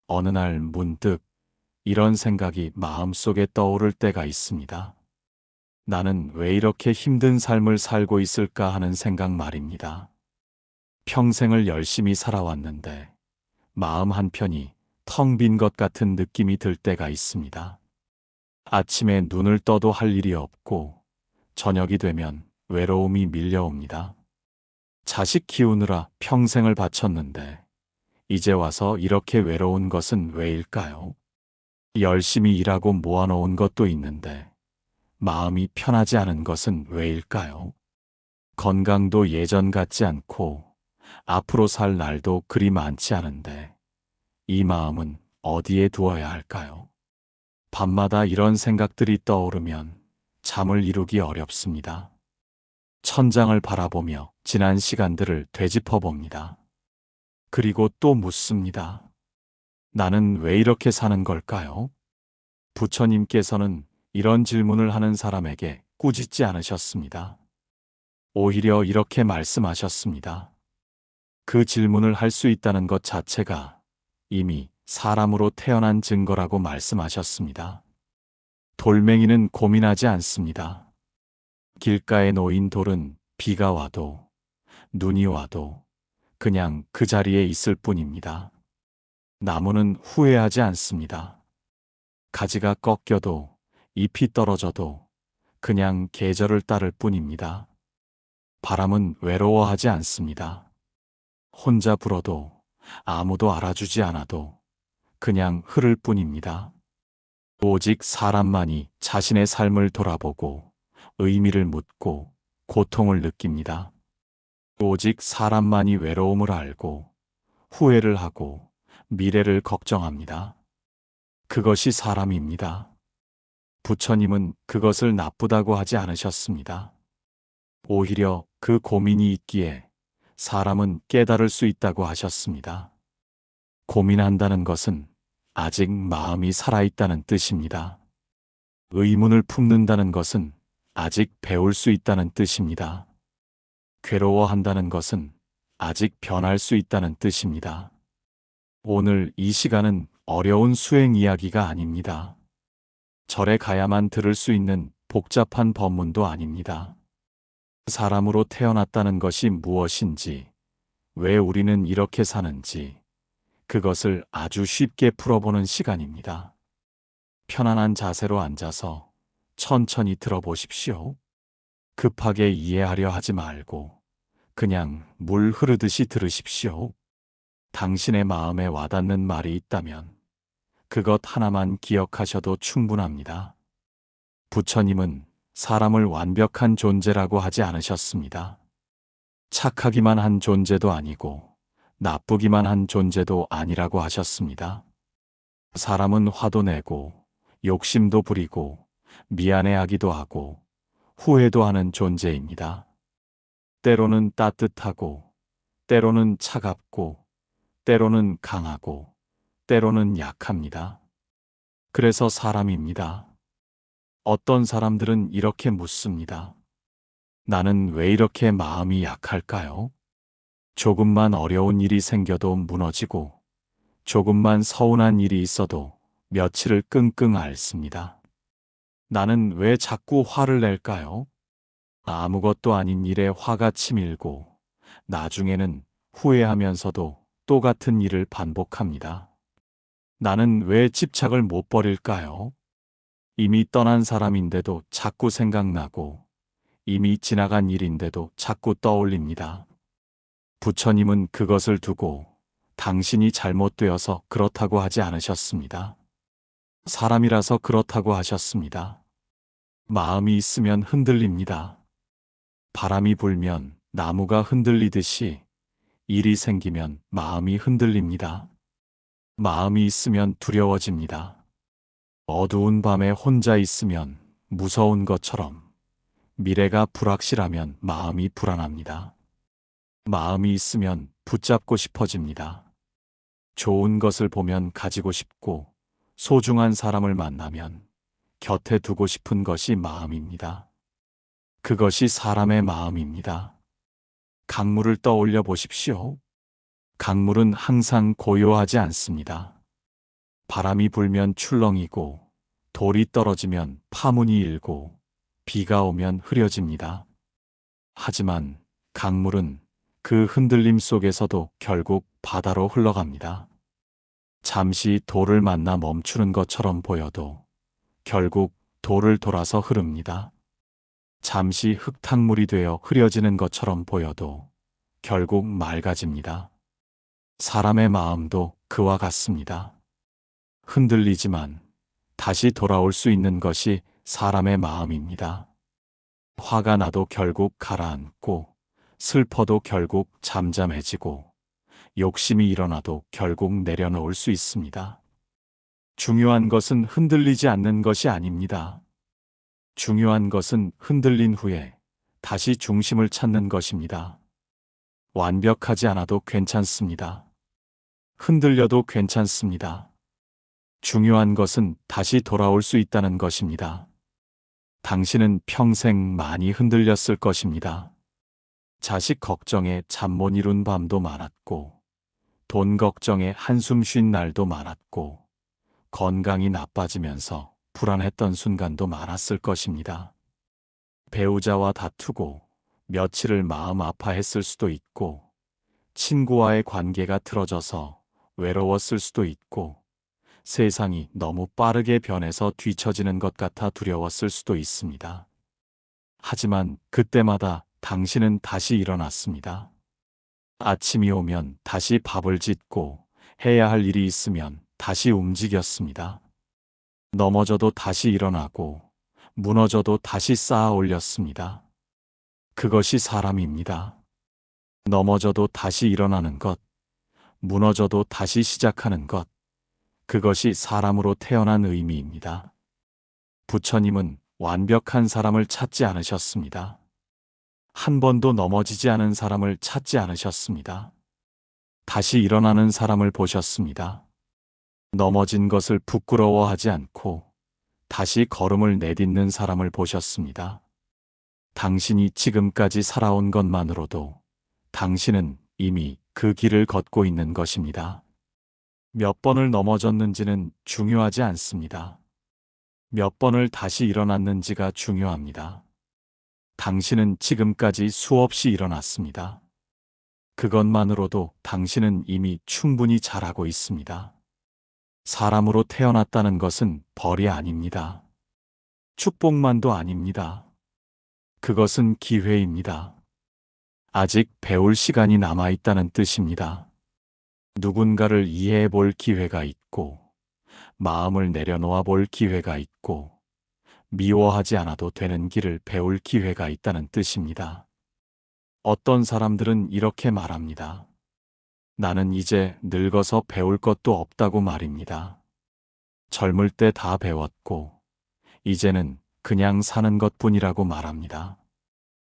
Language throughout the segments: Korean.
어느 날 문득 이런 생각이 마음속에 떠오를 때가 있습니다. 나는 왜 이렇게 힘든 삶을 살고 있을까 하는 생각 말입니다. 평생을 열심히 살아왔는데 마음 한편이 텅 빈 것 같은 느낌이 들 때가 있습니다. 아침에 눈을 떠도 할 일이 없고 저녁이 되면 외로움이 밀려옵니다. 자식 키우느라 평생을 바쳤는데 이제 와서 이렇게 외로운 것은 왜일까요? 열심히 일하고 모아놓은 것도 있는데 마음이 편하지 않은 것은 왜일까요? 건강도 예전 같지 않고 앞으로 살 날도 그리 많지 않은데 이 마음은 어디에 두어야 할까요? 밤마다 이런 생각들이 떠오르면 잠을 이루기 어렵습니다. 천장을 바라보며 지난 시간들을 되짚어 봅니다. 그리고 또 묻습니다. 나는 왜 이렇게 사는 걸까요? 부처님께서는 이런 질문을 하는 사람에게 꾸짖지 않으셨습니다. 오히려 이렇게 말씀하셨습니다. 그 질문을 할 수 있다는 것 자체가 이미 사람으로 태어난 증거라고 말씀하셨습니다. 돌멩이는 고민하지 않습니다. 길가에 놓인 돌은 비가 와도 눈이 와도 그냥 그 자리에 있을 뿐입니다. 나무는 후회하지 않습니다. 가지가 꺾여도 잎이 떨어져도 그냥 계절을 따를 뿐입니다. 바람은 외로워하지 않습니다. 혼자 불어도 아무도 알아주지 않아도 그냥 흐를 뿐입니다. 오직 사람만이 자신의 삶을 돌아보고 의미를 묻고 고통을 느낍니다. 오직 사람만이 외로움을 알고 후회를 하고 미래를 걱정합니다. 그것이 사람입니다. 부처님은 그것을 나쁘다고 하지 않으셨습니다. 오히려 그 고민이 있기에 사람은 깨달을 수 있다고 하셨습니다. 고민한다는 것은 아직 마음이 살아있다는 뜻입니다. 의문을 품는다는 것은 아직 배울 수 있다는 뜻입니다. 괴로워한다는 것은 아직 변할 수 있다는 뜻입니다. 오늘 이 시간은 어려운 수행 이야기가 아닙니다. 절에 가야만 들을 수 있는 복잡한 법문도 아닙니다. 사람으로 태어났다는 것이 무엇인지, 왜 우리는 이렇게 사는지, 그것을 아주 쉽게 풀어보는 시간입니다. 편안한 자세로 앉아서 천천히 들어보십시오. 급하게 이해하려 하지 말고 그냥 물 흐르듯이 들으십시오. 당신의 마음에 와닿는 말이 있다면 그것 하나만 기억하셔도 충분합니다. 부처님은 사람을 완벽한 존재라고 하지 않으셨습니다. 착하기만 한 존재도 아니고 나쁘기만 한 존재도 아니라고 하셨습니다. 사람은 화도 내고 욕심도 부리고 미안해하기도 하고 후회도 하는 존재입니다. 때로는 따뜻하고 때로는 차갑고 때로는 강하고 때로는 약합니다. 그래서 사람입니다. 어떤 사람들은 이렇게 묻습니다. 나는 왜 이렇게 마음이 약할까요? 조금만 어려운 일이 생겨도 무너지고 조금만 서운한 일이 있어도 며칠을 끙끙 앓습니다. 나는 왜 자꾸 화를 낼까요? 아무것도 아닌 일에 화가 치밀고 나중에는 후회하면서도 똑같은 일을 반복합니다. 나는 왜 집착을 못 버릴까요? 이미 떠난 사람인데도 자꾸 생각나고 이미 지나간 일인데도 자꾸 떠올립니다. 부처님은 그것을 두고 당신이 잘못되어서 그렇다고 하지 않으셨습니다. 사람이라서 그렇다고 하셨습니다. 마음이 있으면 흔들립니다. 바람이 불면 나무가 흔들리듯이 일이 생기면 마음이 흔들립니다. 마음이 있으면 두려워집니다. 어두운 밤에 혼자 있으면 무서운 것처럼 미래가 불확실하면 마음이 불안합니다. 마음이 있으면 붙잡고 싶어집니다. 좋은 것을 보면 가지고 싶고 소중한 사람을 만나면 곁에 두고 싶은 것이 마음입니다. 그것이 사람의 마음입니다. 강물을 떠올려 보십시오. 강물은 항상 고요하지 않습니다. 바람이 불면 출렁이고, 돌이 떨어지면 파문이 일고, 비가 오면 흐려집니다. 하지만 강물은 그 흔들림 속에서도 결국 바다로 흘러갑니다. 잠시 돌을 만나 멈추는 것처럼 보여도 결국 돌을 돌아서 흐릅니다. 잠시 흙탕물이 되어 흐려지는 것처럼 보여도 결국 맑아집니다. 사람의 마음도 그와 같습니다. 흔들리지만 다시 돌아올 수 있는 것이 사람의 마음입니다. 화가 나도 결국 가라앉고, 슬퍼도 결국 잠잠해지고, 욕심이 일어나도 결국 내려놓을 수 있습니다. 중요한 것은 흔들리지 않는 것이 아닙니다. 중요한 것은 흔들린 후에 다시 중심을 찾는 것입니다. 완벽하지 않아도 괜찮습니다. 흔들려도 괜찮습니다. 중요한 것은 다시 돌아올 수 있다는 것입니다. 당신은 평생 많이 흔들렸을 것입니다. 자식 걱정에 잠 못 이룬 밤도 많았고, 돈 걱정에 한숨 쉰 날도 많았고, 건강이 나빠지면서 불안했던 순간도 많았을 것입니다. 배우자와 다투고 며칠을 마음 아파했을 수도 있고, 친구와의 관계가 틀어져서 외로웠을 수도 있고, 세상이 너무 빠르게 변해서 뒤처지는 것 같아 두려웠을 수도 있습니다. 하지만 그때마다 당신은 다시 일어났습니다. 아침이 오면 다시 밥을 짓고, 해야 할 일이 있으면 다시 움직였습니다. 넘어져도 다시 일어나고, 무너져도 다시 쌓아 올렸습니다. 그것이 사람입니다. 넘어져도 다시 일어나는 것, 무너져도 다시 시작하는 것, 그것이 사람으로 태어난 의미입니다. 부처님은 완벽한 사람을 찾지 않으셨습니다. 한 번도 넘어지지 않은 사람을 찾지 않으셨습니다. 다시 일어나는 사람을 보셨습니다. 넘어진 것을 부끄러워하지 않고 다시 걸음을 내딛는 사람을 보셨습니다. 당신이 지금까지 살아온 것만으로도 당신은 이미 그 길을 걷고 있는 것입니다. 몇 번을 넘어졌는지는 중요하지 않습니다. 몇 번을 다시 일어났는지가 중요합니다. 당신은 지금까지 수없이 일어났습니다. 그것만으로도 당신은 이미 충분히 잘하고 있습니다. 사람으로 태어났다는 것은 벌이 아닙니다. 축복만도 아닙니다. 그것은 기회입니다. 아직 배울 시간이 남아있다는 뜻입니다. 누군가를 이해해 볼 기회가 있고, 마음을 내려놓아 볼 기회가 있고, 미워하지 않아도 되는 길을 배울 기회가 있다는 뜻입니다. 어떤 사람들은 이렇게 말합니다. 나는 이제 늙어서 배울 것도 없다고 말입니다. 젊을 때 다 배웠고, 이제는 그냥 사는 것뿐이라고 말합니다.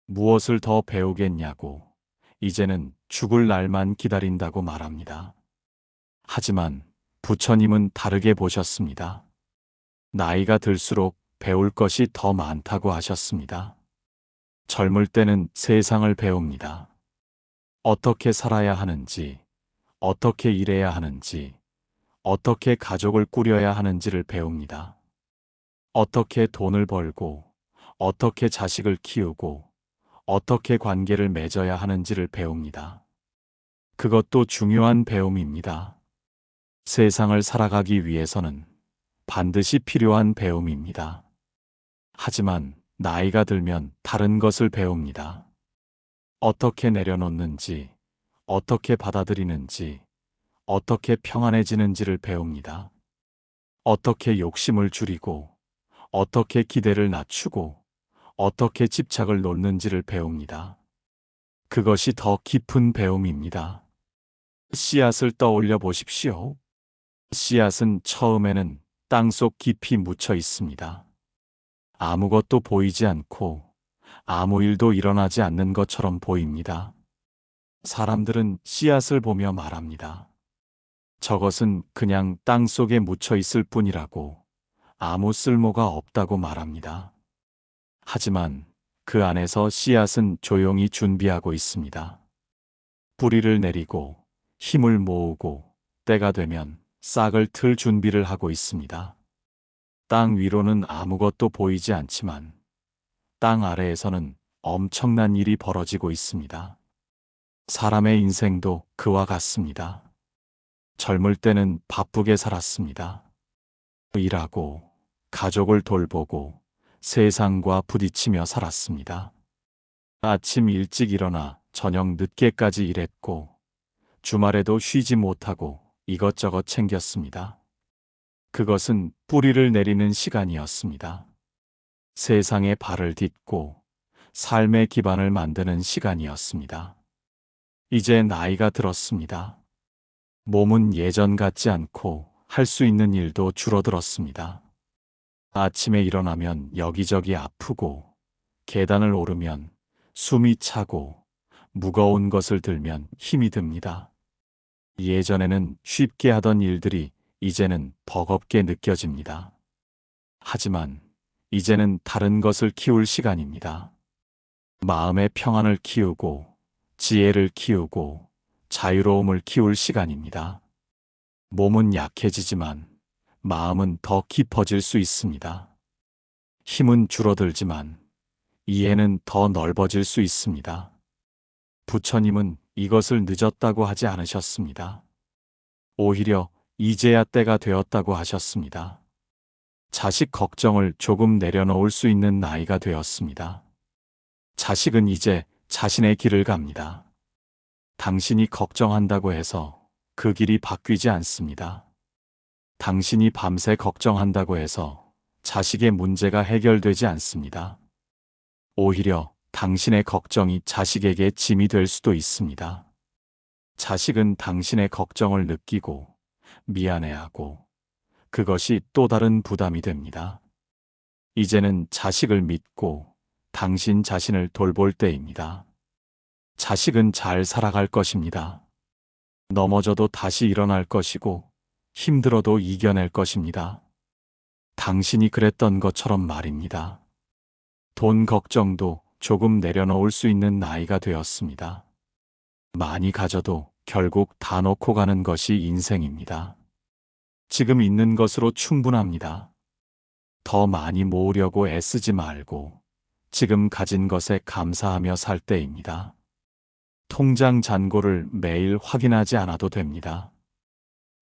무엇을 더 배우겠냐고, 이제는 죽을 날만 기다린다고 말합니다. 하지만 부처님은 다르게 보셨습니다. 나이가 들수록 배울 것이 더 많다고 하셨습니다. 젊을 때는 세상을 배웁니다. 어떻게 살아야 하는지, 어떻게 일해야 하는지, 어떻게 가족을 꾸려야 하는지를 배웁니다. 어떻게 돈을 벌고, 어떻게 자식을 키우고, 어떻게 관계를 맺어야 하는지를 배웁니다. 그것도 중요한 배움입니다. 세상을 살아가기 위해서는 반드시 필요한 배움입니다. 하지만 나이가 들면 다른 것을 배웁니다. 어떻게 내려놓는지, 어떻게 받아들이는지, 어떻게 평안해지는지를 배웁니다. 어떻게 욕심을 줄이고, 어떻게 기대를 낮추고, 어떻게 집착을 놓는지를 배웁니다. 그것이 더 깊은 배움입니다. 씨앗을 떠올려 보십시오. 씨앗은 처음에는 땅속 깊이 묻혀 있습니다. 아무것도 보이지 않고 아무 일도 일어나지 않는 것처럼 보입니다. 사람들은 씨앗을 보며 말합니다. 저것은 그냥 땅속에 묻혀 있을 뿐이라고, 아무 쓸모가 없다고 말합니다. 하지만 그 안에서 씨앗은 조용히 준비하고 있습니다. 뿌리를 내리고 힘을 모으고 때가 되면 싹을 틀 준비를 하고 있습니다. 땅 위로는 아무것도 보이지 않지만 땅 아래에서는 엄청난 일이 벌어지고 있습니다. 사람의 인생도 그와 같습니다. 젊을 때는 바쁘게 살았습니다. 일하고, 가족을 돌보고, 세상과 부딪히며 살았습니다. 아침 일찍 일어나 저녁 늦게까지 일했고, 주말에도 쉬지 못하고 이것저것 챙겼습니다. 그것은 뿌리를 내리는 시간이었습니다. 세상에 발을 딛고 삶의 기반을 만드는 시간이었습니다. 이제 나이가 들었습니다. 몸은 예전 같지 않고 할 수 있는 일도 줄어들었습니다. 아침에 일어나면 여기저기 아프고, 계단을 오르면 숨이 차고, 무거운 것을 들면 힘이 듭니다. 예전에는 쉽게 하던 일들이 이제는 버겁게 느껴집니다. 하지만 이제는 다른 것을 키울 시간입니다. 마음의 평안을 키우고, 지혜를 키우고, 자유로움을 키울 시간입니다. 몸은 약해지지만 마음은 더 깊어질 수 있습니다. 힘은 줄어들지만 이해는 더 넓어질 수 있습니다. 부처님은 이것을 늦었다고 하지 않으셨습니다. 오히려 이제야 때가 되었다고 하셨습니다. 자식 걱정을 조금 내려놓을 수 있는 나이가 되었습니다. 자식은 이제 자신의 길을 갑니다. 당신이 걱정한다고 해서 그 길이 바뀌지 않습니다. 당신이 밤새 걱정한다고 해서 자식의 문제가 해결되지 않습니다. 오히려 당신의 걱정이 자식에게 짐이 될 수도 있습니다. 자식은 당신의 걱정을 느끼고 미안해하고 그것이 또 다른 부담이 됩니다. 이제는 자식을 믿고 당신 자신을 돌볼 때입니다. 자식은 잘 살아갈 것입니다. 넘어져도 다시 일어날 것이고 힘들어도 이겨낼 것입니다. 당신이 그랬던 것처럼 말입니다. 돈 걱정도 조금 내려놓을 수 있는 나이가 되었습니다. 많이 가져도 결국 다 놓고 가는 것이 인생입니다. 지금 있는 것으로 충분합니다. 더 많이 모으려고 애쓰지 말고 지금 가진 것에 감사하며 살 때입니다. 통장 잔고를 매일 확인하지 않아도 됩니다.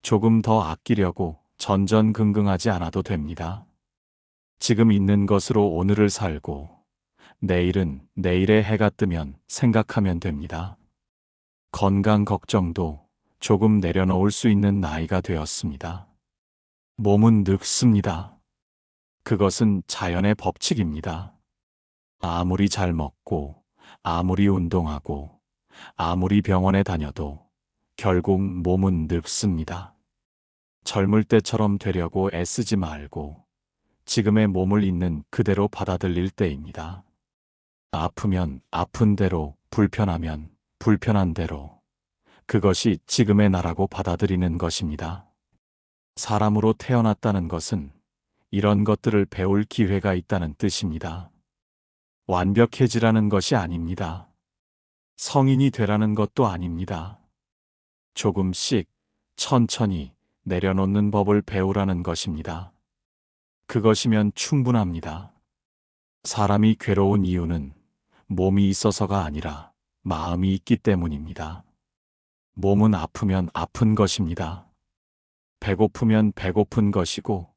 조금 더 아끼려고 전전긍긍하지 않아도 됩니다. 지금 있는 것으로 오늘을 살고 내일은 내일의 해가 뜨면 생각하면 됩니다. 건강 걱정도 조금 내려놓을 수 있는 나이가 되었습니다. 몸은 늙습니다. 그것은 자연의 법칙입니다. 아무리 잘 먹고 아무리 운동하고 아무리 병원에 다녀도 결국 몸은 늙습니다. 젊을 때처럼 되려고 애쓰지 말고 지금의 몸을 있는 그대로 받아들일 때입니다. 아프면 아픈 대로, 불편하면 불편한 대로, 그것이 지금의 나라고 받아들이는 것입니다. 사람으로 태어났다는 것은 이런 것들을 배울 기회가 있다는 뜻입니다. 완벽해지라는 것이 아닙니다. 성인이 되라는 것도 아닙니다. 조금씩 천천히 내려놓는 법을 배우라는 것입니다. 그것이면 충분합니다. 사람이 괴로운 이유는 몸이 있어서가 아니라 마음이 있기 때문입니다. 몸은 아프면 아픈 것입니다. 배고프면 배고픈 것이고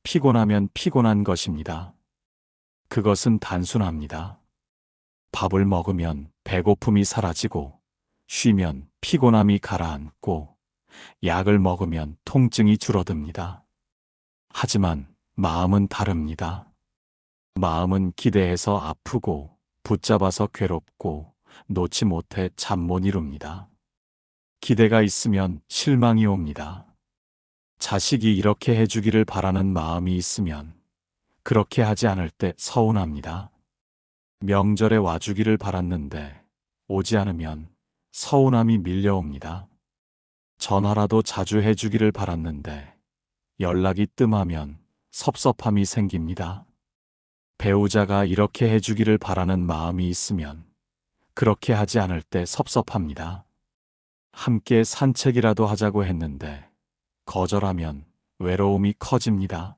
피곤하면 피곤한 것입니다. 그것은 단순합니다. 밥을 먹으면 배고픔이 사라지고 쉬면 피곤함이 가라앉고 약을 먹으면 통증이 줄어듭니다. 하지만 마음은 다릅니다. 마음은 기대해서 아프고 붙잡아서 괴롭고 놓지 못해 잠 못 이룹니다. 기대가 있으면 실망이 옵니다. 자식이 이렇게 해주기를 바라는 마음이 있으면 그렇게 하지 않을 때 서운합니다. 명절에 와주기를 바랐는데 오지 않으면 서운함이 밀려옵니다. 전화라도 자주 해주기를 바랐는데 연락이 뜸하면 섭섭함이 생깁니다. 배우자가 이렇게 해주기를 바라는 마음이 있으면 그렇게 하지 않을 때 섭섭합니다. 함께 산책이라도 하자고 했는데 거절하면 외로움이 커집니다.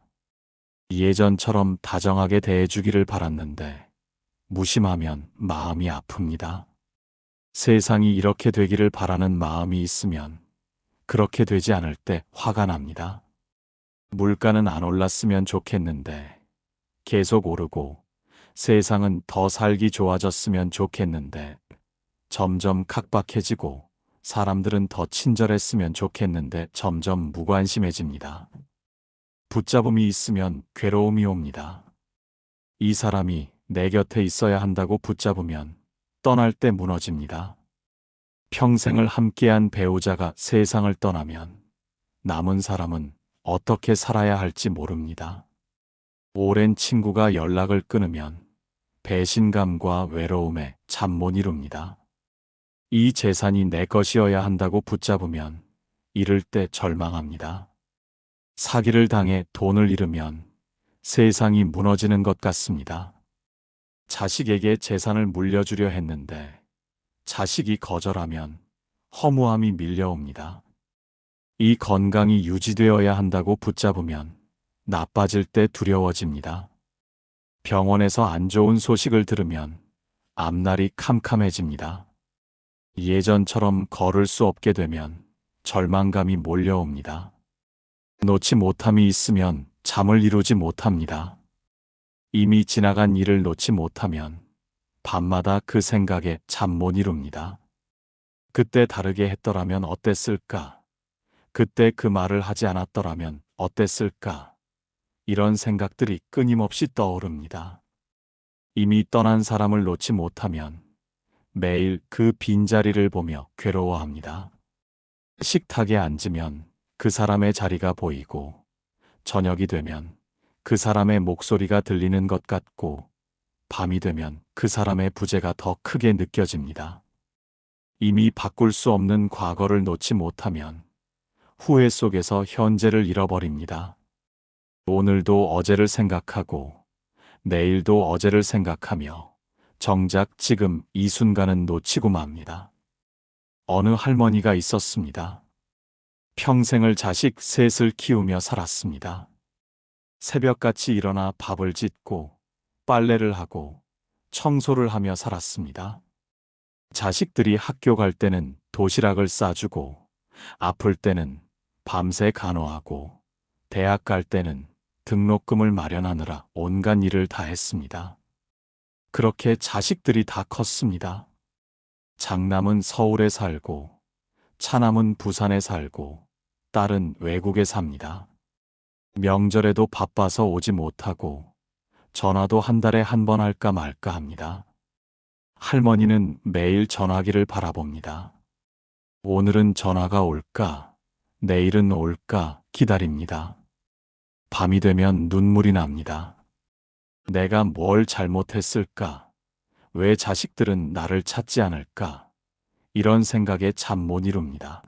예전처럼 다정하게 대해주기를 바랐는데 무심하면 마음이 아픕니다. 세상이 이렇게 되기를 바라는 마음이 있으면 그렇게 되지 않을 때 화가 납니다. 물가는 안 올랐으면 좋겠는데 계속 오르고, 세상은 더 살기 좋아졌으면 좋겠는데 점점 각박해지고, 사람들은 더 친절했으면 좋겠는데 점점 무관심해집니다. 붙잡음이 있으면 괴로움이 옵니다. 이 사람이 내 곁에 있어야 한다고 붙잡으면 떠날 때 무너집니다. 평생을 함께한 배우자가 세상을 떠나면 남은 사람은 어떻게 살아야 할지 모릅니다. 오랜 친구가 연락을 끊으면 배신감과 외로움에 잠 못 이룹니다. 이 재산이 내 것이어야 한다고 붙잡으면 잃을 때 절망합니다. 사기를 당해 돈을 잃으면 세상이 무너지는 것 같습니다. 자식에게 재산을 물려주려 했는데 자식이 거절하면 허무함이 밀려옵니다. 이 건강이 유지되어야 한다고 붙잡으면 나빠질 때 두려워집니다. 병원에서 안 좋은 소식을 들으면 앞날이 캄캄해집니다. 예전처럼 걸을 수 없게 되면 절망감이 몰려옵니다. 놓지 못함이 있으면 잠을 이루지 못합니다. 이미 지나간 일을 놓지 못하면 밤마다 그 생각에 잠 못 이룹니다. 그때 다르게 했더라면 어땠을까? 그때 그 말을 하지 않았더라면 어땠을까? 이런 생각들이 끊임없이 떠오릅니다. 이미 떠난 사람을 놓지 못하면 매일 그 빈자리를 보며 괴로워합니다. 식탁에 앉으면 그 사람의 자리가 보이고, 저녁이 되면 그 사람의 목소리가 들리는 것 같고, 밤이 되면 그 사람의 부재가 더 크게 느껴집니다. 이미 바꿀 수 없는 과거를 놓지 못하면 후회 속에서 현재를 잃어버립니다. 오늘도 어제를 생각하고 내일도 어제를 생각하며 정작 지금 이 순간은 놓치고 맙니다. 어느 할머니가 있었습니다. 평생을 자식 셋을 키우며 살았습니다. 새벽같이 일어나 밥을 짓고 빨래를 하고 청소를 하며 살았습니다. 자식들이 학교 갈 때는 도시락을 싸주고, 아플 때는 밤새 간호하고, 대학 갈 때는 등록금을 마련하느라 온갖 일을 다 했습니다. 그렇게 자식들이 다 컸습니다. 장남은 서울에 살고, 차남은 부산에 살고, 딸은 외국에 삽니다. 명절에도 바빠서 오지 못하고, 전화도 한 달에 한 번 할까 말까 합니다. 할머니는 매일 전화기를 바라봅니다. 오늘은 전화가 올까, 내일은 올까 기다립니다. 밤이 되면 눈물이 납니다. 내가 뭘 잘못했을까? 왜 자식들은 나를 찾지 않을까? 이런 생각에 잠 못 이룹니다.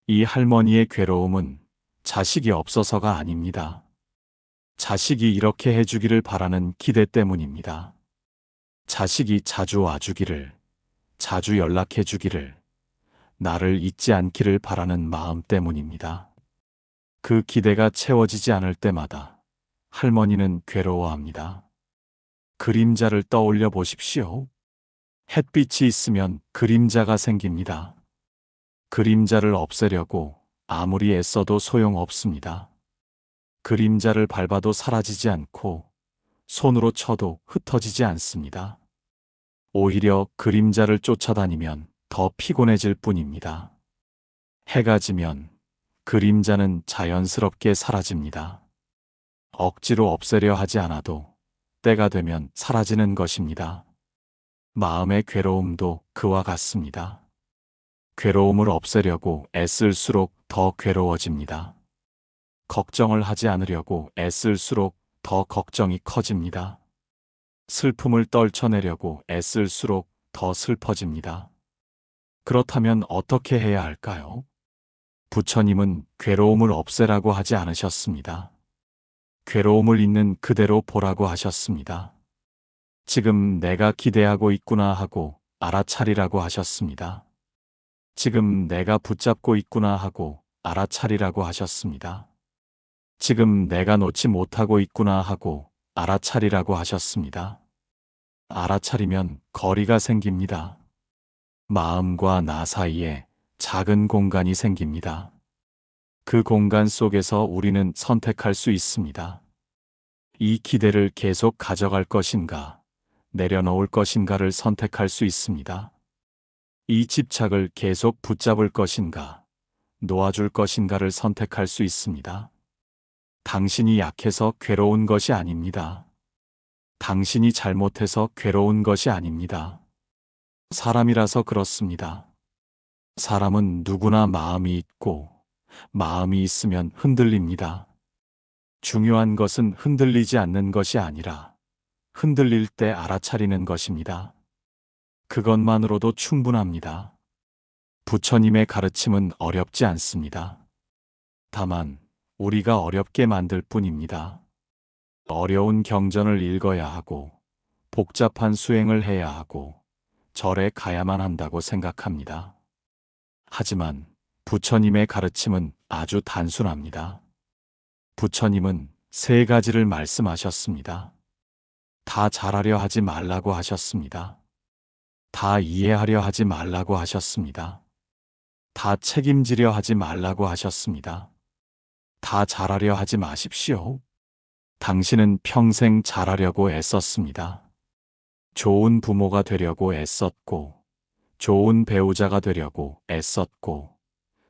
이 할머니의 괴로움은 자식이 없어서가 아닙니다. 자식이 이렇게 해주기를 바라는 기대 때문입니다. 자식이 자주 와주기를, 자주 연락해주기를, 나를 잊지 않기를 바라는 마음 때문입니다. 그 기대가 채워지지 않을 때마다 할머니는 괴로워합니다. 그림자를 떠올려 보십시오. 햇빛이 있으면 그림자가 생깁니다. 그림자를 없애려고 아무리 애써도 소용없습니다. 그림자를 밟아도 사라지지 않고 손으로 쳐도 흩어지지 않습니다. 오히려 그림자를 쫓아다니면 더 피곤해질 뿐입니다. 해가 지면 그림자는 자연스럽게 사라집니다. 억지로 없애려 하지 않아도 때가 되면 사라지는 것입니다. 마음의 괴로움도 그와 같습니다. 괴로움을 없애려고 애쓸수록 더 괴로워집니다. 걱정을 하지 않으려고 애쓸수록 더 걱정이 커집니다. 슬픔을 떨쳐내려고 애쓸수록 더 슬퍼집니다. 그렇다면 어떻게 해야 할까요? 부처님은 괴로움을 없애라고 하지 않으셨습니다. 괴로움을 있는 그대로 보라고 하셨습니다. 지금 내가 기대하고 있구나 하고 알아차리라고 하셨습니다. 지금 내가 붙잡고 있구나 하고 알아차리라고 하셨습니다. 지금 내가 놓지 못하고 있구나 하고 알아차리라고 하셨습니다. 알아차리면 거리가 생깁니다. 마음과 나 사이에 작은 공간이 생깁니다. 그 공간 속에서 우리는 선택할 수 있습니다. 이 기대를 계속 가져갈 것인가, 내려놓을 것인가를 선택할 수 있습니다. 이 집착을 계속 붙잡을 것인가, 놓아줄 것인가를 선택할 수 있습니다. 당신이 약해서 괴로운 것이 아닙니다. 당신이 잘못해서 괴로운 것이 아닙니다. 사람이라서 그렇습니다. 사람은 누구나 마음이 있고, 마음이 있으면 흔들립니다. 중요한 것은 흔들리지 않는 것이 아니라 흔들릴 때 알아차리는 것입니다. 그것만으로도 충분합니다. 부처님의 가르침은 어렵지 않습니다. 다만 우리가 어렵게 만들 뿐입니다. 어려운 경전을 읽어야 하고 복잡한 수행을 해야 하고 절에 가야만 한다고 생각합니다. 하지만 부처님의 가르침은 아주 단순합니다. 부처님은 세 가지를 말씀하셨습니다. 다 잘하려 하지 말라고 하셨습니다. 다 이해하려 하지 말라고 하셨습니다. 다 책임지려 하지 말라고 하셨습니다. 다 잘하려 하지 마십시오. 당신은 평생 잘하려고 애썼습니다. 좋은 부모가 되려고 애썼고, 좋은 배우자가 되려고 애썼고,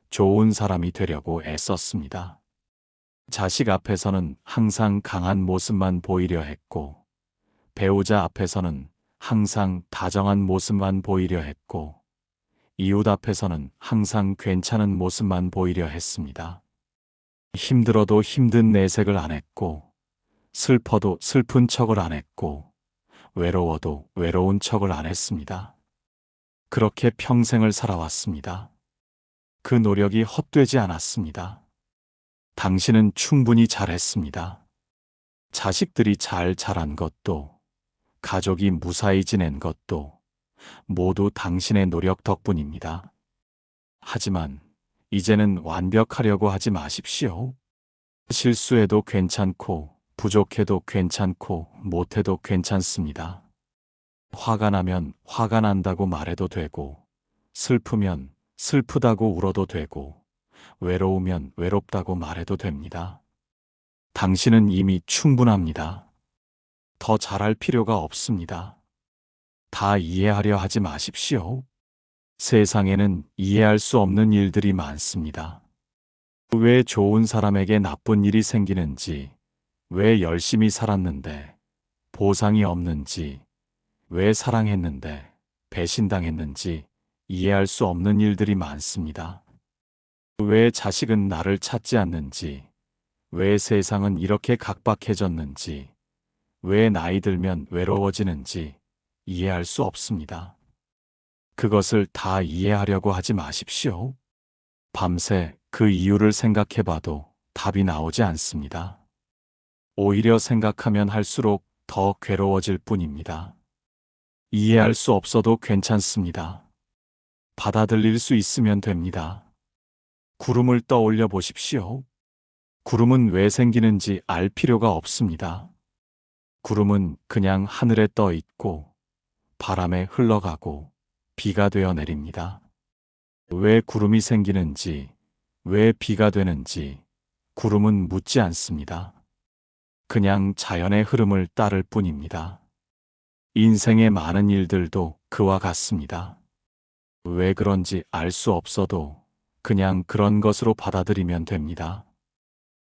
좋은 사람이 되려고 애썼습니다. 자식 앞에서는 항상 강한 모습만 보이려 했고, 배우자 앞에서는 항상 다정한 모습만 보이려 했고, 이웃 앞에서는 항상 괜찮은 모습만 보이려 했습니다. 힘들어도 힘든 내색을 안 했고, 슬퍼도 슬픈 척을 안 했고, 외로워도 외로운 척을 안 했습니다. 그렇게 평생을 살아왔습니다. 그 노력이 헛되지 않았습니다. 당신은 충분히 잘했습니다. 자식들이 잘 자란 것도, 가족이 무사히 지낸 것도 모두 당신의 노력 덕분입니다. 하지만 이제는 완벽하려고 하지 마십시오. 실수해도 괜찮고, 부족해도 괜찮고, 못해도 괜찮습니다. 화가 나면 화가 난다고 말해도 되고, 슬프면 슬프다고 울어도 되고, 외로우면 외롭다고 말해도 됩니다. 당신은 이미 충분합니다. 더 잘할 필요가 없습니다. 다 이해하려 하지 마십시오. 세상에는 이해할 수 없는 일들이 많습니다. 왜 좋은 사람에게 나쁜 일이 생기는지, 왜 열심히 살았는데 보상이 없는지, 왜 사랑했는데 배신당했는지 이해할 수 없는 일들이 많습니다. 왜 자식은 나를 찾지 않는지, 왜 세상은 이렇게 각박해졌는지, 왜 나이 들면 외로워지는지 이해할 수 없습니다. 그것을 다 이해하려고 하지 마십시오. 밤새 그 이유를 생각해봐도 답이 나오지 않습니다. 오히려 생각하면 할수록 더 괴로워질 뿐입니다. 이해할 수 없어도 괜찮습니다. 받아들일 수 있으면 됩니다. 구름을 떠올려 보십시오. 구름은 왜 생기는지 알 필요가 없습니다. 구름은 그냥 하늘에 떠 있고 바람에 흘러가고 비가 되어 내립니다. 왜 구름이 생기는지, 왜 비가 되는지 구름은 묻지 않습니다. 그냥 자연의 흐름을 따를 뿐입니다. 인생의 많은 일들도 그와 같습니다. 왜 그런지 알 수 없어도 그냥 그런 것으로 받아들이면 됩니다.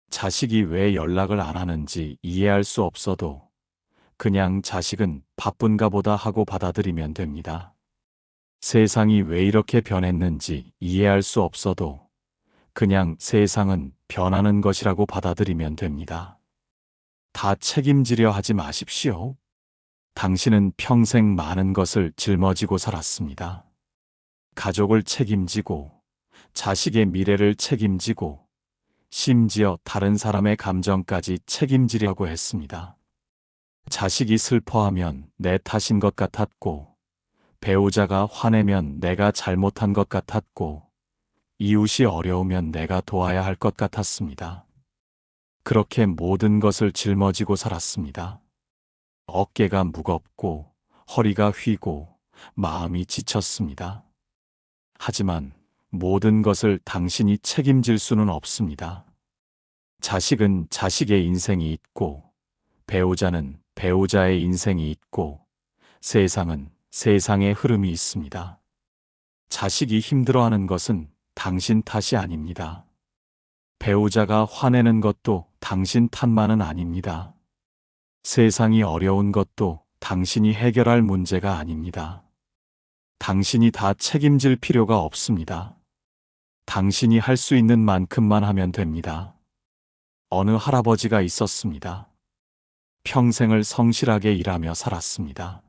자식이 왜 연락을 안 하는지 이해할 수 없어도 그냥 자식은 바쁜가 보다 하고 받아들이면 됩니다. 세상이 왜 이렇게 변했는지 이해할 수 없어도 그냥 세상은 변하는 것이라고 받아들이면 됩니다. 다 책임지려 하지 마십시오. 당신은 평생 많은 것을 짊어지고 살았습니다. 가족을 책임지고, 자식의 미래를 책임지고, 심지어 다른 사람의 감정까지 책임지려고 했습니다. 자식이 슬퍼하면 내 탓인 것 같았고, 배우자가 화내면 내가 잘못한 것 같았고, 이웃이 어려우면 내가 도와야 할 것 같았습니다. 그렇게 모든 것을 짊어지고 살았습니다. 어깨가 무겁고 허리가 휘고 마음이 지쳤습니다. 하지만 모든 것을 당신이 책임질 수는 없습니다. 자식은 자식의 인생이 있고, 배우자는 배우자의 인생이 있고, 세상은 세상의 흐름이 있습니다. 자식이 힘들어하는 것은 당신 탓이 아닙니다. 배우자가 화내는 것도 당신 탓만은 아닙니다. 세상이 어려운 것도 당신이 해결할 문제가 아닙니다. 당신이 다 책임질 필요가 없습니다. 당신이 할 수 있는 만큼만 하면 됩니다. 어느 할아버지가 있었습니다. 평생을 성실하게 일하며 살았습니다.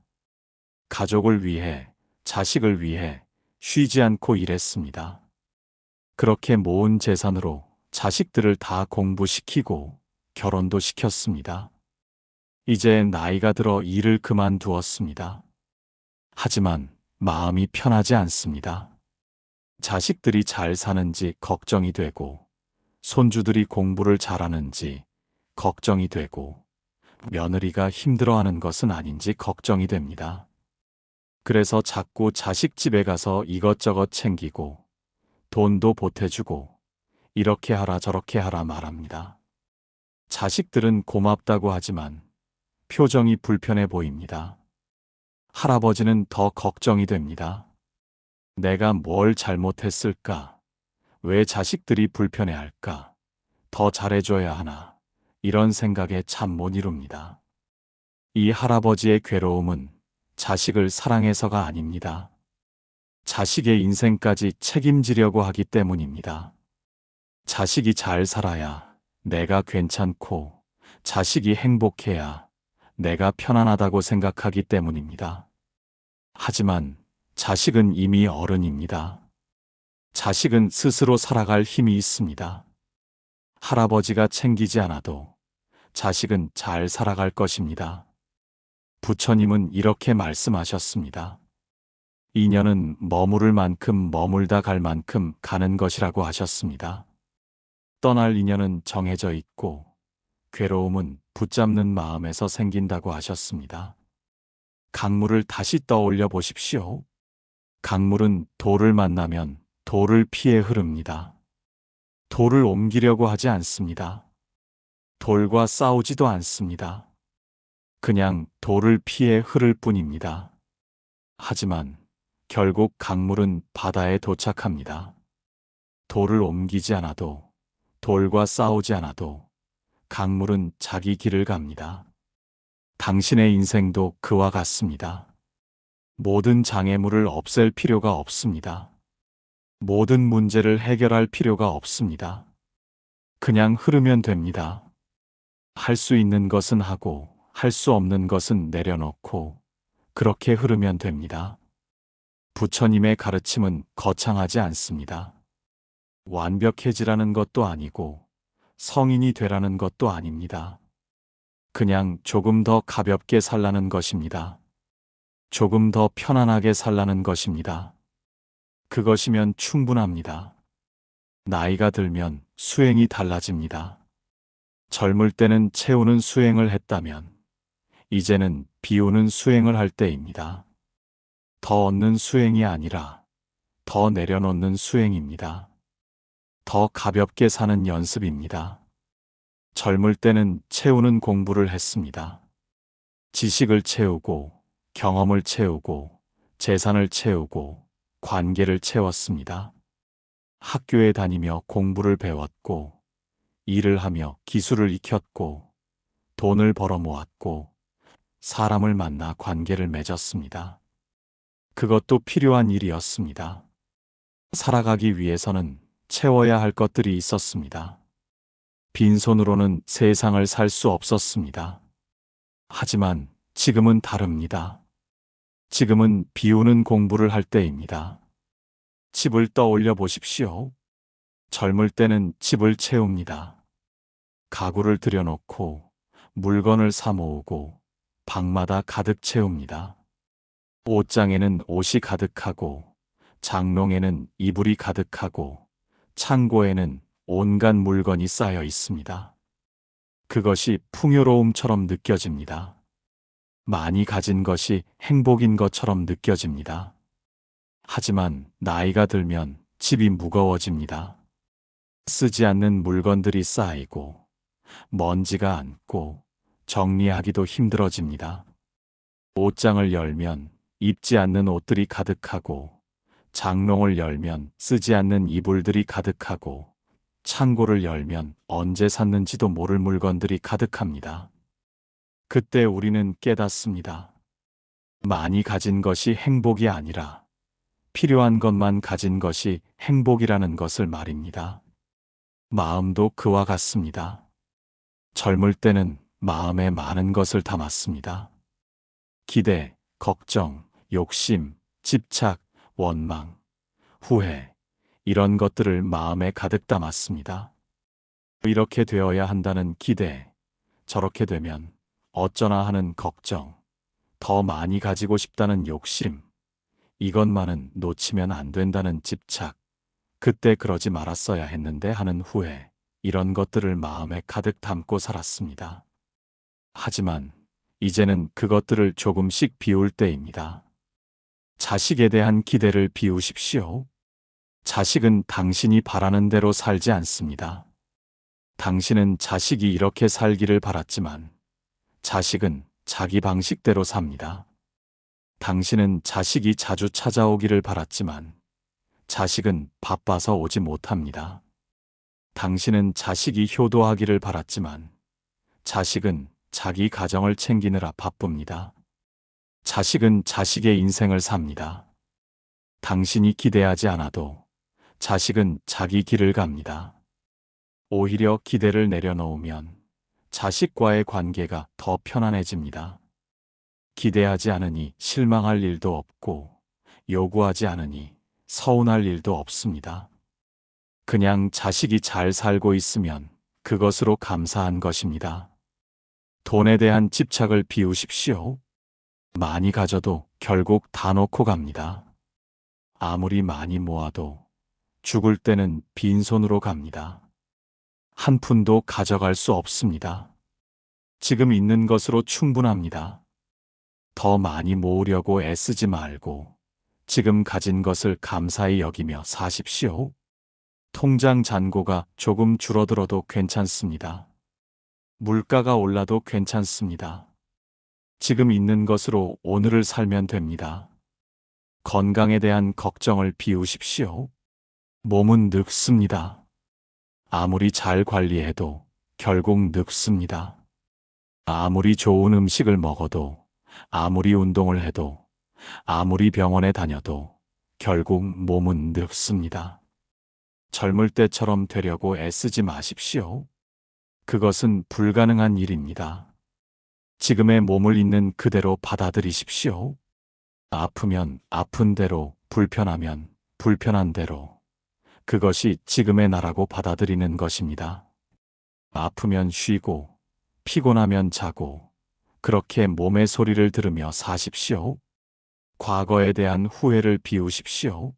가족을 위해, 자식을 위해 쉬지 않고 일했습니다. 그렇게 모은 재산으로 자식들을 다 공부시키고 결혼도 시켰습니다. 이제 나이가 들어 일을 그만두었습니다. 하지만 마음이 편하지 않습니다. 자식들이 잘 사는지 걱정이 되고, 손주들이 공부를 잘하는지 걱정이 되고, 며느리가 힘들어하는 것은 아닌지 걱정이 됩니다. 그래서 자꾸 자식 집에 가서 이것저것 챙기고, 돈도 보태주고, 이렇게 하라 저렇게 하라 말합니다. 자식들은 고맙다고 하지만 표정이 불편해 보입니다. 할아버지는 더 걱정이 됩니다. 내가 뭘 잘못했을까? 왜 자식들이 불편해할까? 더 잘해줘야 하나? 이런 생각에 잠 못 이룹니다. 이 할아버지의 괴로움은 자식을 사랑해서가 아닙니다. 자식의 인생까지 책임지려고 하기 때문입니다. 자식이 잘 살아야 내가 괜찮고, 자식이 행복해야 내가 편안하다고 생각하기 때문입니다. 하지만 자식은 이미 어른입니다. 자식은 스스로 살아갈 힘이 있습니다. 할아버지가 챙기지 않아도 자식은 잘 살아갈 것입니다. 부처님은 이렇게 말씀하셨습니다. 인연은 머무를 만큼 머물다 갈 만큼 가는 것이라고 하셨습니다. 떠날 인연은 정해져 있고, 괴로움은 붙잡는 마음에서 생긴다고 하셨습니다. 강물을 다시 떠올려 보십시오. 강물은 돌을 만나면 돌을 피해 흐릅니다. 돌을 옮기려고 하지 않습니다. 돌과 싸우지도 않습니다. 그냥 돌을 피해 흐를 뿐입니다. 하지만 결국 강물은 바다에 도착합니다. 돌을 옮기지 않아도, 돌과 싸우지 않아도 강물은 자기 길을 갑니다. 당신의 인생도 그와 같습니다. 모든 장애물을 없앨 필요가 없습니다. 모든 문제를 해결할 필요가 없습니다. 그냥 흐르면 됩니다. 할 수 있는 것은 하고, 할 수 없는 것은 내려놓고, 그렇게 흐르면 됩니다. 부처님의 가르침은 거창하지 않습니다. 완벽해지라는 것도 아니고, 성인이 되라는 것도 아닙니다. 그냥 조금 더 가볍게 살라는 것입니다. 조금 더 편안하게 살라는 것입니다. 그것이면 충분합니다. 나이가 들면 수행이 달라집니다. 젊을 때는 채우는 수행을 했다면, 이제는 비우는 수행을 할 때입니다. 더 얻는 수행이 아니라 더 내려놓는 수행입니다. 더 가볍게 사는 연습입니다. 젊을 때는 채우는 공부를 했습니다. 지식을 채우고, 경험을 채우고, 재산을 채우고, 관계를 채웠습니다. 학교에 다니며 공부를 배웠고, 일을 하며 기술을 익혔고, 돈을 벌어 모았고, 사람을 만나 관계를 맺었습니다. 그것도 필요한 일이었습니다. 살아가기 위해서는 채워야 할 것들이 있었습니다. 빈손으로는 세상을 살 수 없었습니다. 하지만 지금은 다릅니다. 지금은 비우는 공부를 할 때입니다. 집을 떠올려 보십시오. 젊을 때는 집을 채웁니다. 가구를 들여놓고 물건을 사 모으고 방마다 가득 채웁니다. 옷장에는 옷이 가득하고 장롱에는 이불이 가득하고 창고에는 온갖 물건이 쌓여 있습니다. 그것이 풍요로움처럼 느껴집니다. 많이 가진 것이 행복인 것처럼 느껴집니다. 하지만 나이가 들면 집이 무거워집니다. 쓰지 않는 물건들이 쌓이고 먼지가 앉고 정리하기도 힘들어집니다. 옷장을 열면 입지 않는 옷들이 가득하고 장롱을 열면 쓰지 않는 이불들이 가득하고 창고를 열면 언제 샀는지도 모를 물건들이 가득합니다. 그때 우리는 깨닫습니다. 많이 가진 것이 행복이 아니라 필요한 것만 가진 것이 행복이라는 것을 말입니다. 마음도 그와 같습니다. 젊을 때는 마음에 많은 것을 담았습니다. 기대, 걱정, 욕심, 집착, 원망, 후회, 이런 것들을 마음에 가득 담았습니다. 이렇게 되어야 한다는 기대, 저렇게 되면 어쩌나 하는 걱정, 더 많이 가지고 싶다는 욕심, 이것만은 놓치면 안 된다는 집착, 그때 그러지 말았어야 했는데 하는 후회, 이런 것들을 마음에 가득 담고 살았습니다. 하지만 이제는 그것들을 조금씩 비울 때입니다. 자식에 대한 기대를 비우십시오. 자식은 당신이 바라는 대로 살지 않습니다. 당신은 자식이 이렇게 살기를 바랐지만 자식은 자기 방식대로 삽니다. 당신은 자식이 자주 찾아오기를 바랐지만 자식은 바빠서 오지 못합니다. 당신은 자식이 효도하기를 바랐지만 자식은 자기 가정을 챙기느라 바쁩니다. 자식은 자식의 인생을 삽니다. 당신이 기대하지 않아도 자식은 자기 길을 갑니다. 오히려 기대를 내려놓으면 자식과의 관계가 더 편안해집니다. 기대하지 않으니 실망할 일도 없고 요구하지 않으니 서운할 일도 없습니다. 그냥 자식이 잘 살고 있으면 그것으로 감사한 것입니다. 돈에 대한 집착을 비우십시오. 많이 가져도 결국 다 놓고 갑니다. 아무리 많이 모아도 죽을 때는 빈손으로 갑니다. 한 푼도 가져갈 수 없습니다. 지금 있는 것으로 충분합니다. 더 많이 모으려고 애쓰지 말고 지금 가진 것을 감사히 여기며 사십시오. 통장 잔고가 조금 줄어들어도 괜찮습니다. 물가가 올라도 괜찮습니다. 지금 있는 것으로 오늘을 살면 됩니다. 건강에 대한 걱정을 비우십시오. 몸은 늙습니다. 아무리 잘 관리해도 결국 늙습니다. 아무리 좋은 음식을 먹어도, 아무리 운동을 해도, 아무리 병원에 다녀도 결국 몸은 늙습니다. 젊을 때처럼 되려고 애쓰지 마십시오. 그것은 불가능한 일입니다. 지금의 몸을 있는 그대로 받아들이십시오. 아프면 아픈 대로, 불편하면 불편한 대로, 그것이 지금의 나라고 받아들이는 것입니다. 아프면 쉬고, 피곤하면 자고, 그렇게 몸의 소리를 들으며 사십시오. 과거에 대한 후회를 비우십시오.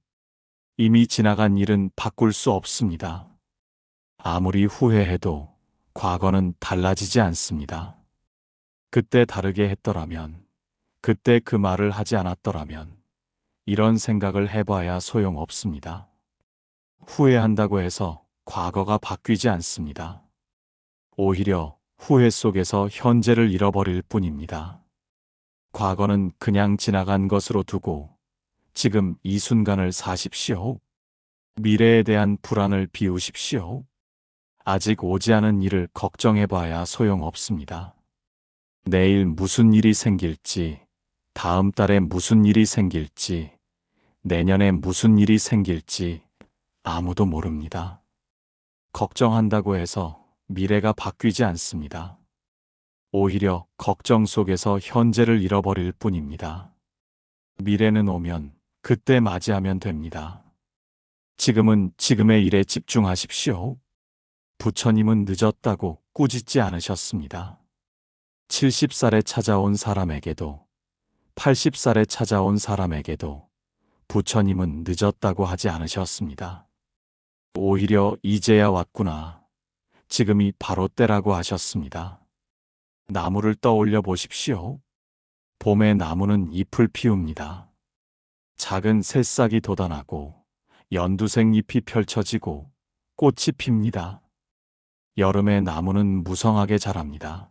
이미 지나간 일은 바꿀 수 없습니다. 아무리 후회해도 과거는 달라지지 않습니다. 그때 다르게 했더라면, 그때 그 말을 하지 않았더라면, 이런 생각을 해봐야 소용없습니다. 후회한다고 해서 과거가 바뀌지 않습니다. 오히려 후회 속에서 현재를 잃어버릴 뿐입니다. 과거는 그냥 지나간 것으로 두고 지금 이 순간을 사십시오. 미래에 대한 불안을 비우십시오. 아직 오지 않은 일을 걱정해봐야 소용없습니다. 내일 무슨 일이 생길지, 다음 달에 무슨 일이 생길지, 내년에 무슨 일이 생길지 아무도 모릅니다. 걱정한다고 해서 미래가 바뀌지 않습니다. 오히려 걱정 속에서 현재를 잃어버릴 뿐입니다. 미래는 오면 그때 맞이하면 됩니다. 지금은 지금의 일에 집중하십시오. 부처님은 늦었다고 꾸짖지 않으셨습니다. 70살에 찾아온 사람에게도 80살에 찾아온 사람에게도 부처님은 늦었다고 하지 않으셨습니다. 오히려 이제야 왔구나. 지금이 바로 때라고 하셨습니다. 나무를 떠올려 보십시오. 봄에 나무는 잎을 피웁니다. 작은 새싹이 돋아나고 연두색 잎이 펼쳐지고 꽃이 핍니다. 여름에 나무는 무성하게 자랍니다.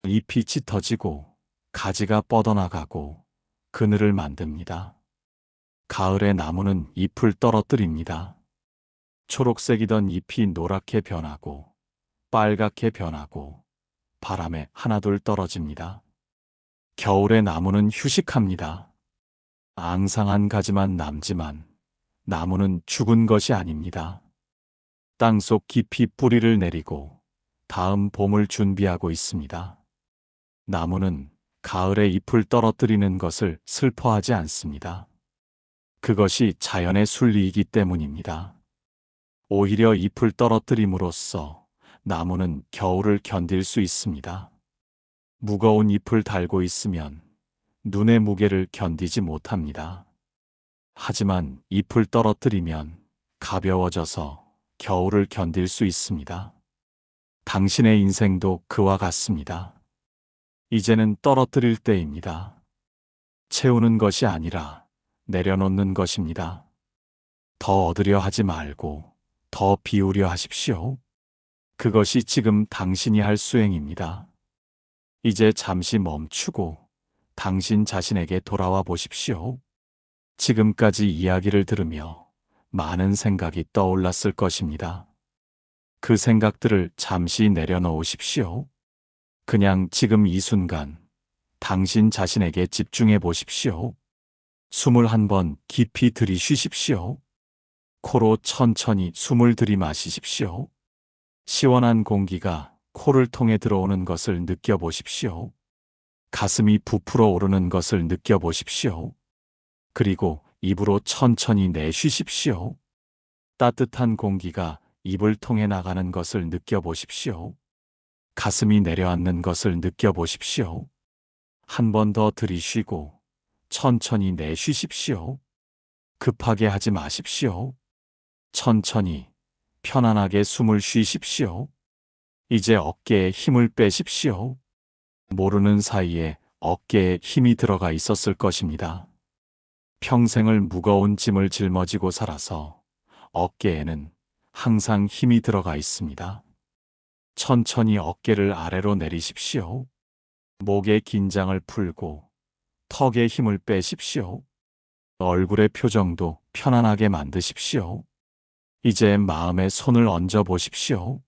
잎이 짙어지고 가지가 뻗어나가고 그늘을 만듭니다. 가을에 나무는 잎을 떨어뜨립니다. 초록색이던 잎이 노랗게 변하고 빨갛게 변하고 바람에 하나둘 떨어집니다. 겨울에 나무는 휴식합니다. 앙상한 가지만 남지만 나무는 죽은 것이 아닙니다. 땅속 깊이 뿌리를 내리고 다음 봄을 준비하고 있습니다. 나무는 가을에 잎을 떨어뜨리는 것을 슬퍼하지 않습니다. 그것이 자연의 순리이기 때문입니다. 오히려 잎을 떨어뜨림으로써 나무는 겨울을 견딜 수 있습니다. 무거운 잎을 달고 있으면 눈의 무게를 견디지 못합니다. 하지만 잎을 떨어뜨리면 가벼워져서 겨울을 견딜 수 있습니다. 당신의 인생도 그와 같습니다. 이제는 떨어뜨릴 때입니다. 채우는 것이 아니라 내려놓는 것입니다. 더 얻으려 하지 말고 더 비우려 하십시오. 그것이 지금 당신이 할 수행입니다. 이제 잠시 멈추고 당신 자신에게 돌아와 보십시오. 지금까지 이야기를 들으며 많은 생각이 떠올랐을 것입니다. 그 생각들을 잠시 내려놓으십시오. 그냥 지금 이 순간 당신 자신에게 집중해 보십시오. 숨을 한번 깊이 들이쉬십시오. 코로 천천히 숨을 들이마시십시오. 시원한 공기가 코를 통해 들어오는 것을 느껴보십시오. 가슴이 부풀어 오르는 것을 느껴보십시오. 그리고 입으로 천천히 내쉬십시오. 따뜻한 공기가 입을 통해 나가는 것을 느껴보십시오. 가슴이 내려앉는 것을 느껴보십시오. 한 번 더 들이쉬고 천천히 내쉬십시오. 급하게 하지 마십시오. 천천히 편안하게 숨을 쉬십시오. 이제 어깨에 힘을 빼십시오. 모르는 사이에 어깨에 힘이 들어가 있었을 것입니다. 평생을 무거운 짐을 짊어지고 살아서 어깨에는 항상 힘이 들어가 있습니다. 천천히 어깨를 아래로 내리십시오. 목의 긴장을 풀고 턱에 힘을 빼십시오. 얼굴의 표정도 편안하게 만드십시오. 이제 마음에 손을 얹어 보십시오.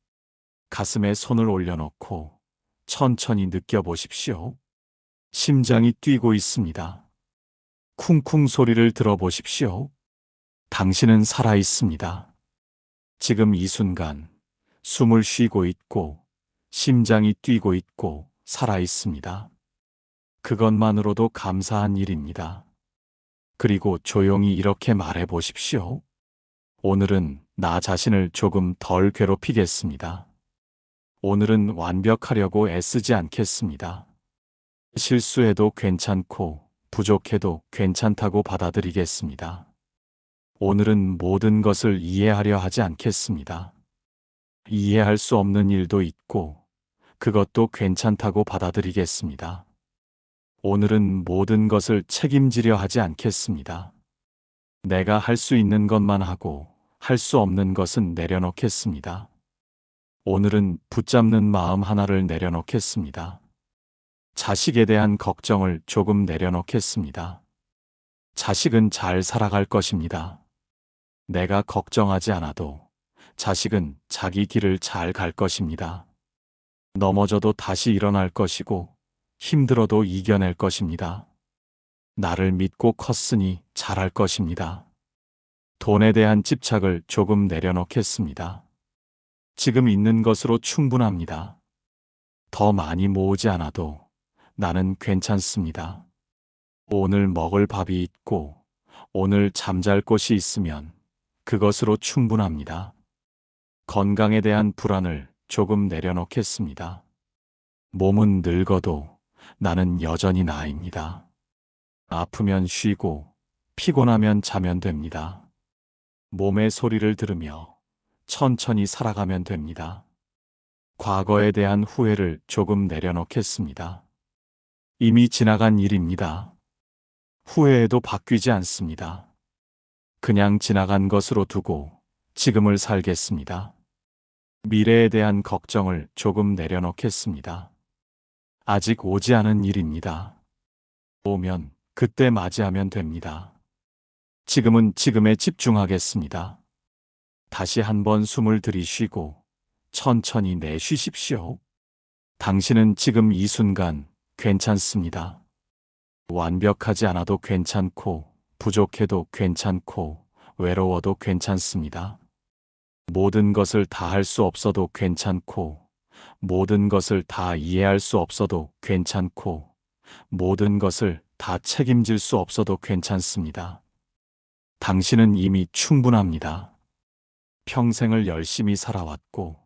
가슴에 손을 올려놓고 천천히 느껴보십시오. 심장이 뛰고 있습니다. 쿵쿵 소리를 들어보십시오. 당신은 살아 있습니다. 지금 이 순간 숨을 쉬고 있고 심장이 뛰고 있고 살아 있습니다. 그것만으로도 감사한 일입니다. 그리고 조용히 이렇게 말해 보십시오. 오늘은 나 자신을 조금 덜 괴롭히겠습니다. 오늘은 완벽하려고 애쓰지 않겠습니다. 실수해도 괜찮고 부족해도 괜찮다고 받아들이겠습니다. 오늘은 모든 것을 이해하려 하지 않겠습니다. 이해할 수 없는 일도 있고 그것도 괜찮다고 받아들이겠습니다. 오늘은 모든 것을 책임지려 하지 않겠습니다. 내가 할 수 있는 것만 하고 할 수 없는 것은 내려놓겠습니다. 오늘은 붙잡는 마음 하나를 내려놓겠습니다. 자식에 대한 걱정을 조금 내려놓겠습니다. 자식은 잘 살아갈 것입니다. 내가 걱정하지 않아도 자식은 자기 길을 잘 갈 것입니다. 넘어져도 다시 일어날 것이고 힘들어도 이겨낼 것입니다. 나를 믿고 컸으니 잘할 것입니다. 돈에 대한 집착을 조금 내려놓겠습니다. 지금 있는 것으로 충분합니다. 더 많이 모으지 않아도 나는 괜찮습니다. 오늘 먹을 밥이 있고 오늘 잠잘 곳이 있으면 그것으로 충분합니다. 건강에 대한 불안을 조금 내려놓겠습니다. 몸은 늙어도 나는 여전히 나입니다. 아프면 쉬고 피곤하면 자면 됩니다. 몸의 소리를 들으며 천천히 살아가면 됩니다. 과거에 대한 후회를 조금 내려놓겠습니다. 이미 지나간 일입니다. 후회해도 바뀌지 않습니다. 그냥 지나간 것으로 두고 지금을 살겠습니다. 미래에 대한 걱정을 조금 내려놓겠습니다. 아직 오지 않은 일입니다. 오면 그때 맞이하면 됩니다. 지금은 지금에 집중하겠습니다. 다시 한번 숨을 들이쉬고 천천히 내쉬십시오. 당신은 지금 이 순간 괜찮습니다. 완벽하지 않아도 괜찮고, 부족해도 괜찮고, 외로워도 괜찮습니다. 모든 것을 다 할 수 없어도 괜찮고, 모든 것을 다 이해할 수 없어도 괜찮고, 모든 것을 다 책임질 수 없어도 괜찮습니다. 당신은 이미 충분합니다. 평생을 열심히 살아왔고,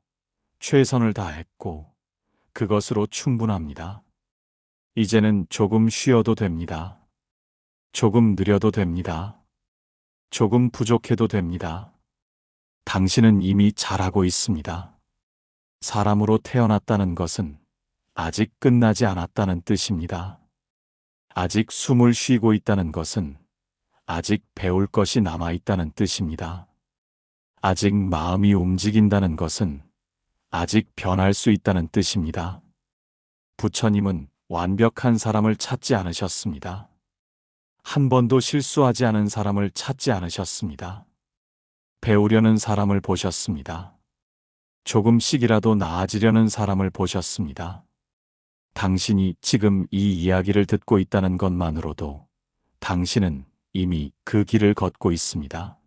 최선을 다했고, 그것으로 충분합니다. 이제는 조금 쉬어도 됩니다. 조금 느려도 됩니다. 조금 부족해도 됩니다. 당신은 이미 잘하고 있습니다. 사람으로 태어났다는 것은 아직 끝나지 않았다는 뜻입니다. 아직 숨을 쉬고 있다는 것은 아직 배울 것이 남아있다는 뜻입니다. 아직 마음이 움직인다는 것은 아직 변할 수 있다는 뜻입니다. 부처님은 완벽한 사람을 찾지 않으셨습니다. 한 번도 실수하지 않은 사람을 찾지 않으셨습니다. 배우려는 사람을 보셨습니다. 조금씩이라도 나아지려는 사람을 보셨습니다. 당신이 지금 이 이야기를 듣고 있다는 것만으로도 당신은 이미 그 길을 걷고 있습니다.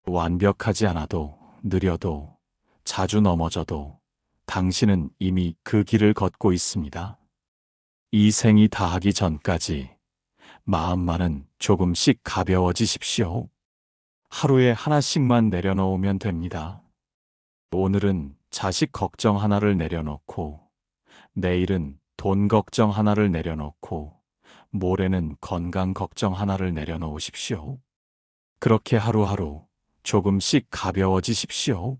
완벽하지 않아도, 느려도, 자주 넘어져도 당신은 이미 그 길을 걷고 있습니다. 이 생이 다하기 전까지 마음만은 조금씩 가벼워지십시오. 하루에 하나씩만 내려놓으면 됩니다. 오늘은 자식 걱정 하나를 내려놓고, 내일은 돈 걱정 하나를 내려놓고, 모레는 건강 걱정 하나를 내려놓으십시오. 그렇게 하루하루 조금씩 가벼워지십시오.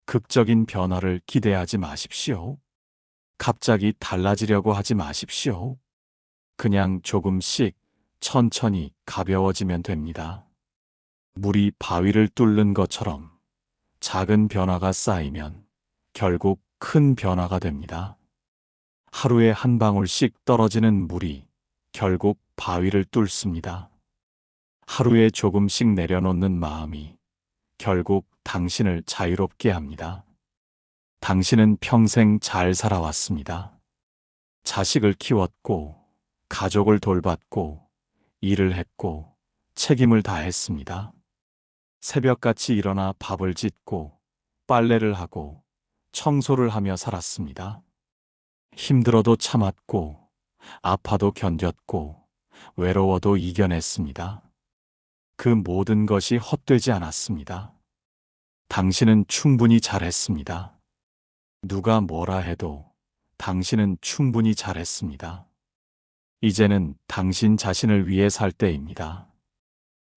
극적인 변화를 기대하지 마십시오. 갑자기 달라지려고 하지 마십시오. 그냥 조금씩 천천히 가벼워지면 됩니다. 물이 바위를 뚫는 것처럼 작은 변화가 쌓이면 결국 큰 변화가 됩니다. 하루에 한 방울씩 떨어지는 물이 결국 바위를 뚫습니다. 하루에 조금씩 내려놓는 마음이 결국 당신을 자유롭게 합니다. 당신은 평생 잘 살아왔습니다. 자식을 키웠고, 가족을 돌봤고, 일을 했고, 책임을 다했습니다. 새벽같이 일어나 밥을 짓고, 빨래를 하고, 청소를 하며 살았습니다. 힘들어도 참았고, 아파도 견뎠고, 외로워도 이겨냈습니다. 그 모든 것이 헛되지 않았습니다. 당신은 충분히 잘했습니다. 누가 뭐라 해도 당신은 충분히 잘했습니다. 이제는 당신 자신을 위해 살 때입니다.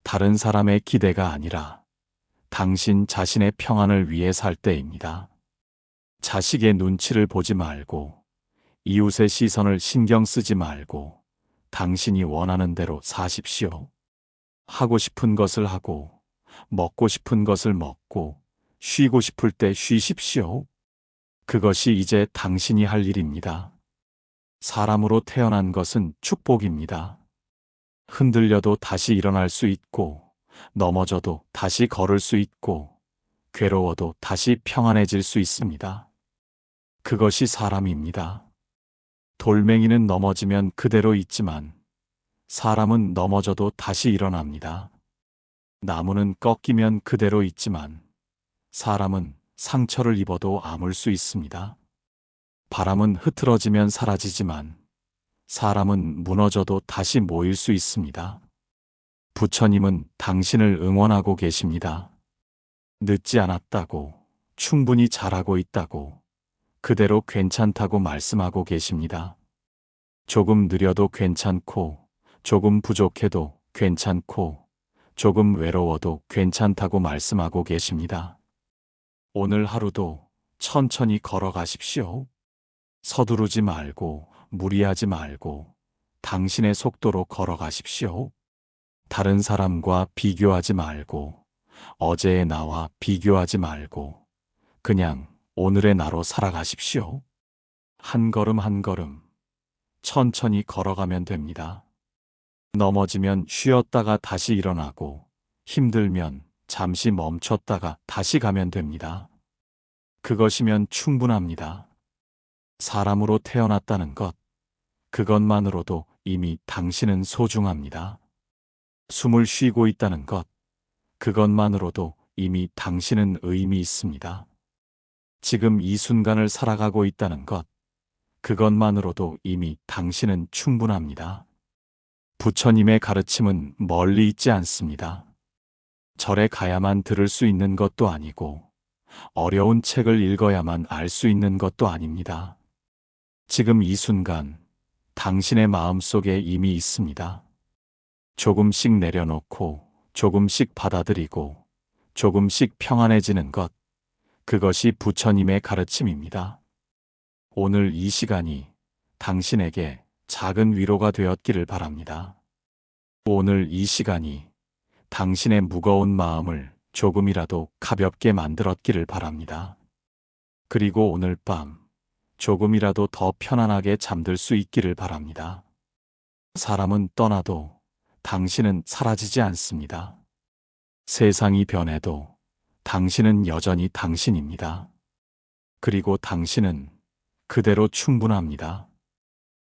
다른 사람의 기대가 아니라 당신 자신의 평안을 위해 살 때입니다. 자식의 눈치를 보지 말고, 이웃의 시선을 신경 쓰지 말고 당신이 원하는 대로 사십시오. 하고 싶은 것을 하고, 먹고 싶은 것을 먹고, 쉬고 싶을 때 쉬십시오. 그것이 이제 당신이 할 일입니다. 사람으로 태어난 것은 축복입니다. 흔들려도 다시 일어날 수 있고, 넘어져도 다시 걸을 수 있고, 괴로워도 다시 평안해질 수 있습니다. 그것이 사람입니다. 돌멩이는 넘어지면 그대로 있지만 사람은 넘어져도 다시 일어납니다. 나무는 꺾이면 그대로 있지만 사람은 상처를 입어도 아물 수 있습니다. 바람은 흐트러지면 사라지지만 사람은 무너져도 다시 모일 수 있습니다. 부처님은 당신을 응원하고 계십니다. 늦지 않았다고, 충분히 잘하고 있다고, 그대로 괜찮다고 말씀하고 계십니다. 조금 느려도 괜찮고, 조금 부족해도 괜찮고, 조금 외로워도 괜찮다고 말씀하고 계십니다. 오늘 하루도 천천히 걸어가십시오. 서두르지 말고, 무리하지 말고, 당신의 속도로 걸어가십시오. 다른 사람과 비교하지 말고, 어제의 나와 비교하지 말고, 그냥 오늘의 나로 살아가십시오. 한 걸음 한 걸음, 천천히 걸어가면 됩니다. 넘어지면 쉬었다가 다시 일어나고, 힘들면 잠시 멈췄다가 다시 가면 됩니다. 그것이면 충분합니다. 사람으로 태어났다는 것, 그것만으로도 이미 당신은 소중합니다. 숨을 쉬고 있다는 것, 그것만으로도 이미 당신은 의미 있습니다. 지금 이 순간을 살아가고 있다는 것, 그것만으로도 이미 당신은 충분합니다. 부처님의 가르침은 멀리 있지 않습니다. 절에 가야만 들을 수 있는 것도 아니고, 어려운 책을 읽어야만 알 수 있는 것도 아닙니다. 지금 이 순간, 당신의 마음속에 이미 있습니다. 조금씩 내려놓고, 조금씩 받아들이고, 조금씩 평안해지는 것, 그것이 부처님의 가르침입니다. 오늘 이 시간이 당신에게 작은 위로가 되었기를 바랍니다. 오늘 이 시간이 당신의 무거운 마음을 조금이라도 가볍게 만들었기를 바랍니다. 그리고 오늘 밤 조금이라도 더 편안하게 잠들 수 있기를 바랍니다. 사람은 떠나도 당신은 사라지지 않습니다. 세상이 변해도 당신은 여전히 당신입니다. 그리고 당신은 그대로 충분합니다.